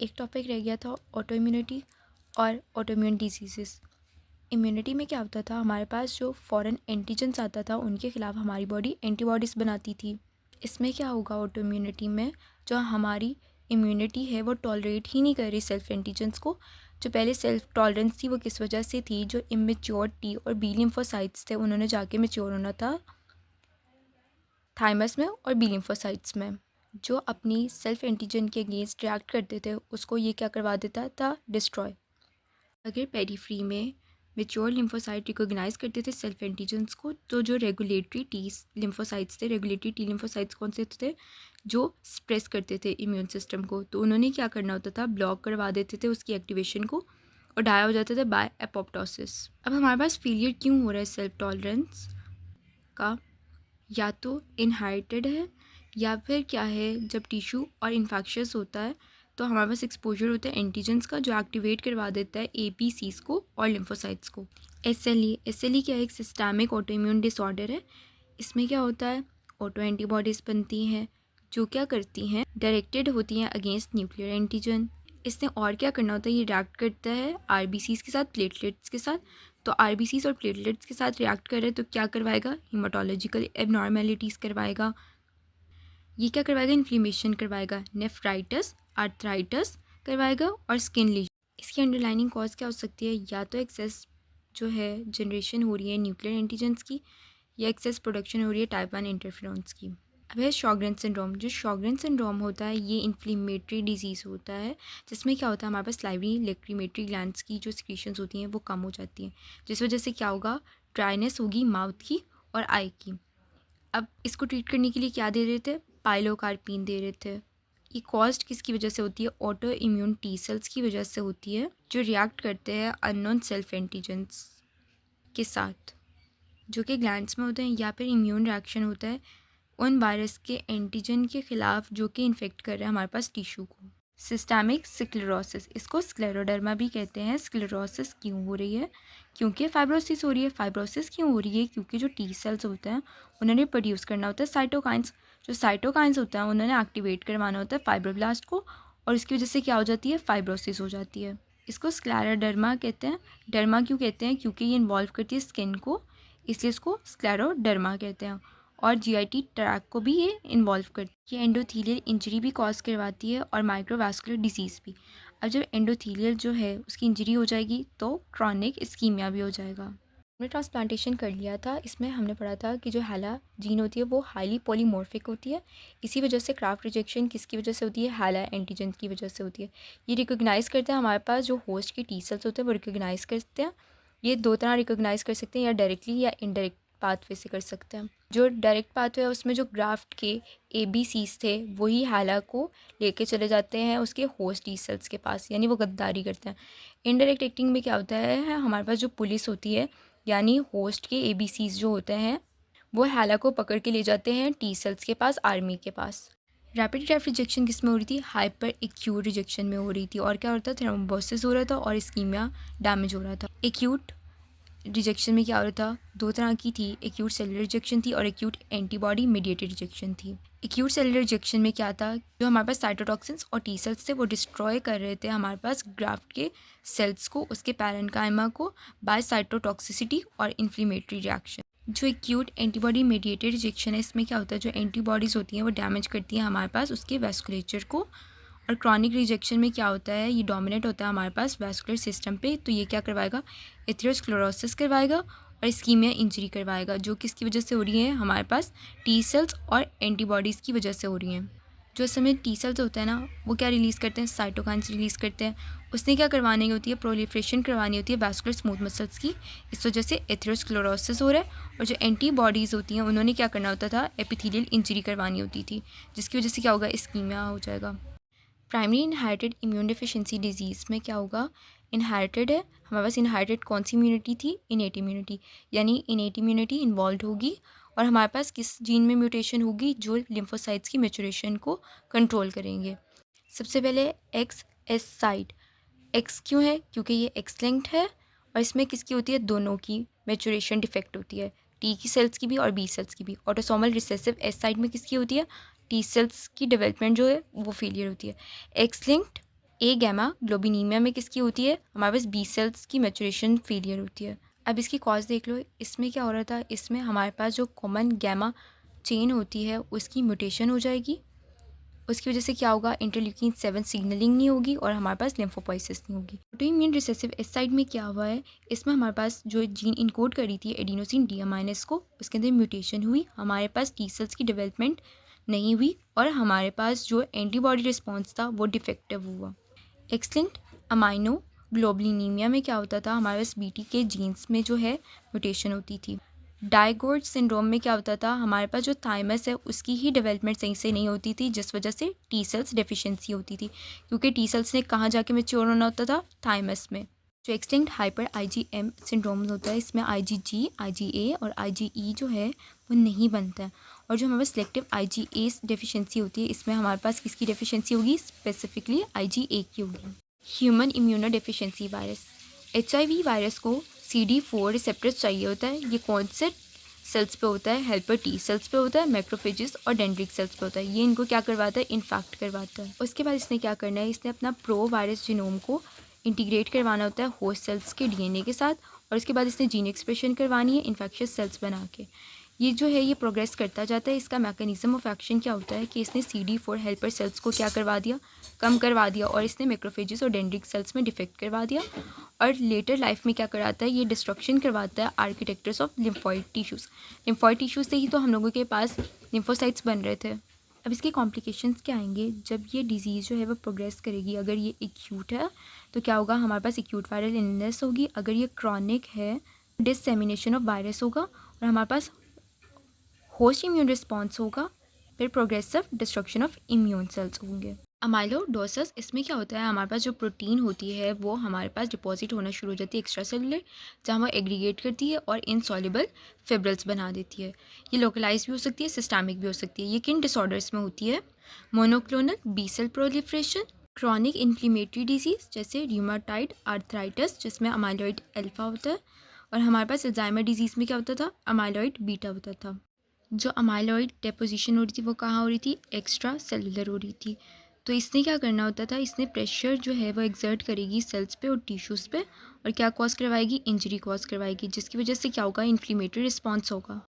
एक टॉपिक रह गया था ऑटो इम्यूनिटी और ऑटोइम्यून डिजीज़ेस। इम्यूनिटी में क्या होता था, हमारे पास जो फॉरेन एंटीजन्स आता था उनके ख़िलाफ़ हमारी बॉडी एंटीबॉडीज़ बनाती थी। इसमें क्या होगा ऑटो इम्यूनिटी में, जो हमारी इम्यूनिटी है वो टॉलरेट ही नहीं कर रही सेल्फ एंटीजन्स को। जो पहले सेल्फ टॉलरेंस थी वो किस वजह से थी, जो इमेच्योर टी और बी लिम्फोसाइट्स थे उन्होंने जाके मेच्योर होना था थाइमस में और बी लिम्फोसाइट्स में, जो अपनी सेल्फ एंटीजन के अगेंस्ट रिएक्ट करते थे उसको ये क्या करवा देता था, डिस्ट्रॉय। अगर पेरीफ्री में मेच्योर लिम्फोसाइट रिकॉग्नाइज करते थे सेल्फ एंटीजन्स को, तो जो रेगुलेटरी टी लिम्फोसाइट्स थे, रेगुलेटरी टी लिम्फोसाइट्स कौन से थे, जो स्प्रेस करते थे इम्यून सिस्टम को, तो उन्होंने क्या करना होता था, ब्लॉक करवा देते थे उसकी एक्टिवेशन को और डाया हो जाते थे बाय एपोप्टोसिस। अब हमारे पास फेलियर क्यों हो रहा है सेल्फ टॉलरेंस का, या तो इनहेरिटेड है या फिर क्या है, जब टिश्यू और इन्फेक्शस होता है तो हमारे पास एक्सपोजर होता है एंटीजन्स का, जो एक्टिवेट करवा देता है एपीसीज को और लिम्फोसाइट्स को। एसएलई क्या है, एक सिस्टमिक ऑटोइम्यून डिसऑर्डर है। इसमें क्या होता है, ऑटो एंटीबॉडीज़ बनती हैं जो क्या करती हैं, डायरेक्टेड होती हैं अगेंस्ट न्यूक्लियर एंटीजन। इसने और क्या करना होता है, ये रिएक्ट करता है आरबीसीज के साथ, प्लेटलेट्स के साथ। तो आरबीसीज और प्लेटलेट्स के साथ रिएक्ट करे तो क्या करवाएगा, हीमाटोलॉजिकल एबनॉर्मेलिटीज़ करवाएगा। ये क्या करवाएगा, इन्फ्लेमेशन करवाएगा, नेफ्राइटिस, आर्थराइटिस करवाएगा और स्किन लीजन। इसकी अंडरलाइनिंग कॉज क्या हो सकती है, या तो एक्सेस जो है जनरेशन हो रही है न्यूक्लियर एंटीजन्स की, या एक्सेस प्रोडक्शन हो रही है टाइप 1 इंटरफेरॉन्स की। अब है शॉगरेन सिंड्रोम। जो शॉगरेन सिंड्रोम होता है ये इन्फ्लेमेटरी डिजीज़ होता है, जिसमें क्या होता है, हमारे पास लाइवरी लेक्रीमेटरी ग्लैंड्स की जो सिक्रीशंस होती हैं वो कम हो जाती हैं, जिस वजह से क्या होगा, ड्राइनेस होगी माउथ की और आई की। अब इसको ट्रीट करने के लिए क्या दे रहे थे, पाइलोकार्पिन दे रहे थे। ये कॉस्ट किसकी वजह से होती है, ऑटो इम्यून टी सेल्स की वजह से होती है, जो रिएक्ट करते हैं अननोन सेल्फ एंटीजेंस के साथ, जो कि ग्लैंड्स में होते हैं, या फिर इम्यून रिएक्शन होता है उन वायरस के एंटीजन के ख़िलाफ़ जो कि इन्फेक्ट कर रहे हैं हमारे पास टिश्यू को। सिस्टेमिक स्क्लेरोसिस, इसको स्क्लेरोडर्मा भी कहते हैं। स्क्लेरोसिस क्यों हो रही है, क्योंकि फाइब्रोसिस हो रही है। फाइब्रोसिस क्यों हो रही है, क्योंकि जो टी सेल्स होते हैं उन्होंने प्रोड्यूस करना होता है साइटोकाइंस। जो साइटोकाइंस होता है उन्होंने एक्टिवेट करवाना होता है फाइब्रोब्लास्ट को, और इसकी वजह से क्या हो जाती है, फाइब्रोसिस हो जाती है। इसको स्क्लेरोडर्मा कहते हैं। डर्मा क्यों कहते हैं, क्योंकि ये इन्वॉल्व करती है स्किन को, इसलिए इसको स्क्लेरोडर्मा कहते हैं। और जीआईटी ट्रैक को भी ये इन्वॉल्व करती है। ये एंडोथीलियल इंजरी भी कॉज करवाती है और माइक्रोवास्कुलर डिजीज़ भी। अब जब एंडोथीलियल जो है उसकी इंजरी हो जाएगी तो क्रॉनिक इस्कीमिया भी हो जाएगा। हमने ट्रांसप्लांटेशन कर लिया था, इसमें हमने पढ़ा था कि जो हैला जीन होती है वो हाईली पॉलीमॉर्फिक होती है। इसी वजह से क्राफ्ट रिजेक्शन किसकी वजह से होती है, हैला एंटीजन की वजह से होती है। ये रिकोगनाइज़ करते हैं, हमारे पास जो होस्ट के टी सेल्स होते हैं वो रिकोगनाइज़ करते हैं। ये दो तरह रिकोगनाइज़ कर सकते हैं, या डायरेक्टली या इनडायरेक्ट पाथवे से कर सकते हैं। जो डायरेक्ट पाथवे है उसमें जो ग्राफ्ट के ABCs थे वही हैला को लेके चले जाते हैं उसके होस्ट टी सेल्स के पास, यानी वो गद्दारी करते हैं। इनडायरेक्ट एक्टिंग में क्या होता है, हमारे पास जो पुलिस होती है, यानी होस्ट के ABCs जो होते हैं वो हैला को पकड़ के ले जाते हैं टी सेल्स के पास, आर्मी के पास। रैपिड ग्राफ्ट रिजेक्शन किस में हो रही थी, हाइपर एक्यूट रिजेक्शन में हो रही थी। और क्या होता था, थ्रोम्बोसिस हो रहा था और इस्कीमिया डैमेज हो रहा था। एक्यूट रिजेक्शन में क्या हो रहा था, दो तरह की थी, एक्यूट सेलुलर रिजेक्शन थी और एक्यूट एंटीबॉडी मीडिएटेड रिजेक्शन थी। एक्यूट सेलुलर रिजेक्शन में क्या था, जो हमारे पास साइटोटॉक्सिन्स और टी सेल्स थे वो डिस्ट्रॉय कर रहे थे हमारे पास ग्राफ्ट के सेल्स को, उसके पैरेन्काइमा को, बाय साइटोटॉक्सिसिटी और इन्फ्लेमेटरी रिएक्शन। जो एक्यूट एंटीबॉडी मीडिएटेड रिजेक्शन है, इसमें क्या होता है, जो एंटीबॉडीज़ होती हैं वो डैमेज करती हैं हमारे पास उसके वैस्कुलेचर को। और क्रॉनिक रिजेक्शन में क्या होता है, ये डोमिनेट होता है हमारे पास वैस्कुलर सिस्टम पे, तो ये क्या करवाएगा, एथेरोस्क्लेरोसिस करवाएगा और इस्कीमिया इंजरी करवाएगा, जो किसकी वजह से हो रही है, हमारे पास टी सेल्स और एंटीबॉडीज़ की वजह से हो रही हैं। जो इस समय टी सेल्स होते हैं ना वो क्या रिलीज़ करते हैं, साइटोकाइंस रिलीज़ करते हैं। उसने क्या करवानी होती है, प्रोलिफरेशन करवानी होती है वैस्कुलर स्मूथ मसल्स की, इस वजह से एथेरोस्क्लेरोसिस हो रहा है। और जो एंटीबॉडीज़ होती हैं उन्होंने क्या करना होता था, एपिथेलियल इंजरी करवानी होती थी, जिसकी वजह से क्या होगा, इस्कीमिया हो जाएगा। Primary inherited immune deficiency disease में क्या होगा, इनहेरिटेड है, हमारे पास इनहेरिटेड कौन सी इम्यूनिटी थी, इनेट इम्यूनिटी, यानी इनेट इम्यूनिटी इन्वॉल्व होगी और हमारे पास किस जीन में म्यूटेशन होगी, जो लिम्फोसाइट्स की मैच्योरेशन को कंट्रोल करेंगे। सबसे पहले एक्स एस साइट। एक्स क्यों है, क्योंकि ये एक्स लिंक्ड है और इसमें किसकी होती है, दोनों की मैच्योरेशन डिफेक्ट होती है, टी की सेल्स की भी और बी सेल्स की भी। ऑटोसोमल रिसेसिव एस साइट में किसकी होती है, टी सेल्स की डेवलपमेंट जो है वो फेलियर होती है। एक्स लिंक्ड ए गैमा ग्लोबिनीमिया में किसकी होती है, हमारे पास बी सेल्स की मैचुरेशन फेलियर होती है। अब इसकी कॉज देख लो, इसमें क्या हो रहा था, इसमें हमारे पास जो कॉमन गैमा चेन होती है उसकी म्यूटेशन हो जाएगी। उसकी वजह से क्या होगा, इंटरल्यूकिन 7 सिग्नलिंग नहीं होगी और हमारे पास लिम्फोपोइसिस नहीं होगी। ऑटोइम्यून रिसेसिव इस साइड में क्या हुआ है, इसमें हमारे पास जो जीन इनकोड करी थी एडिनोसिन डीएमाइनस को, उसके अंदर म्यूटेशन हुई, हमारे पास टी सेल्स की डेवलपमेंट नहीं हुई और हमारे पास जो एंटीबॉडी रिस्पॉन्स था वो डिफेक्टिव हुआ। एक्सलिंक्ट अमाइनो ग्लोबलिनीमिया में क्या होता था, हमारे पास बीटी के जीन्स में जो है म्यूटेशन होती थी। डायगोर्ज सिंड्रोम में क्या होता था, हमारे पास जो थाइमस है उसकी ही डेवलपमेंट सही से नहीं होती थी, जिस वजह से टी सेल्स डेफिशिएंसी होती थी, क्योंकि टी सेल्स ने कहाँ जाके मैच्योर होना होता था, थाइमस में। जो एक्सटिंक्ट हाइपर आईजीएम सिंड्रोम होता है, इसमें आईजीजी, आईजीए और आईजीई जो है वो नहीं बनता है। और जो हमारे पास सिलेक्टिव आईजीए डेफिशिएंसी होती है, इसमें हमारे पास किसकी डेफिशिएंसी होगी, स्पेसिफिकली आईजीए की होगी। Human immuno deficiency virus, HIV virus को CD4 रिसेप्टर्स चाहिए होता है। ये कौन से सेल्स पे होता है, हेल्पर टी सेल्स पे होता है, मैक्रोफेजेस और डेंड्रिटिक सेल्स पे होता है। ये इनको क्या करवाता है, इन्फेक्ट करवाता है। उसके बाद इसने क्या करना है, इसने अपना प्रो वायरस जीनोम को इंटीग्रेट करवाना होता है होस्ट सेल्स के डीएनए के साथ, और उसके बाद इसने जीन एक्सप्रेशन करवानी है इन्फेक्शियस सेल्स बना के। ये जो है ये प्रोग्रेस करता जाता है। इसका मैकेनिज्म ऑफ एक्शन क्या होता है कि इसने CD4 हेल्पर सेल्स को क्या करवा दिया, कम करवा दिया, और इसने मैक्रोफेजेस और डेंड्रिटिक सेल्स में डिफेक्ट करवा दिया, और लेटर लाइफ में क्या कराता है, ये डिस्ट्रक्शन करवाता है architectures of lymphoid tissues. Lymphoid tissues से ही तो हम लोगों के पास लिम्फोसाइट्स बन रहे थे। अब इसके कॉम्प्लिकेशंस क्या आएंगे, जब ये डिजीज़ जो है वो प्रोग्रेस करेगी। अगर ये एक्यूट है तो क्या होगा, हमारे पास एक्यूट वायरल इलनेस होगी। अगर ये क्रॉनिक है, डिससेमिनेशन ऑफ वायरस होगा और हमारे पास होस्ट इम्यून रिस्पॉन्स होगा, फिर progressive destruction of immune cells होंगे। अमाइलोडोसिस, इसमें क्या होता है, हमारे पास जो प्रोटीन होती है वो हमारे पास डिपॉजिट होना शुरू हो जाती है एक्स्ट्रा सेलुलर, जहाँ वो एग्रीगेट करती है और इनसॉल्युबल फिब्रिल्स बना देती है। ये लोकलाइज भी हो सकती है, सिस्टमिक भी हो सकती है। ये किन डिसऑर्डर्स में होती है, monoclonal B cell proliferation, chronic inflammatory disease जैसे र्यूमाटाइड आर्थराइटिस जिसमें अमाइलॉइड अल्फा होता है, और हमारे पास अल्जाइमर डिजीज़ में क्या होता था, अमाइलॉइड बीटा होता था। जो अमाइलॉइड डेपोजिशन हो रही थी वो कहाँ हो रही थी, एक्स्ट्रा सेलुलर हो रही थी। तो इसने क्या करना होता था, इसने प्रेशर जो है वो एक्सर्ट करेगी सेल्स पे और टिश्यूज़ पे, और क्या कॉज करवाएगी, इंजरी कॉज करवाएगी, जिसकी वजह से क्या होगा, इन्फ्लेमेटरी रिस्पॉन्स होगा।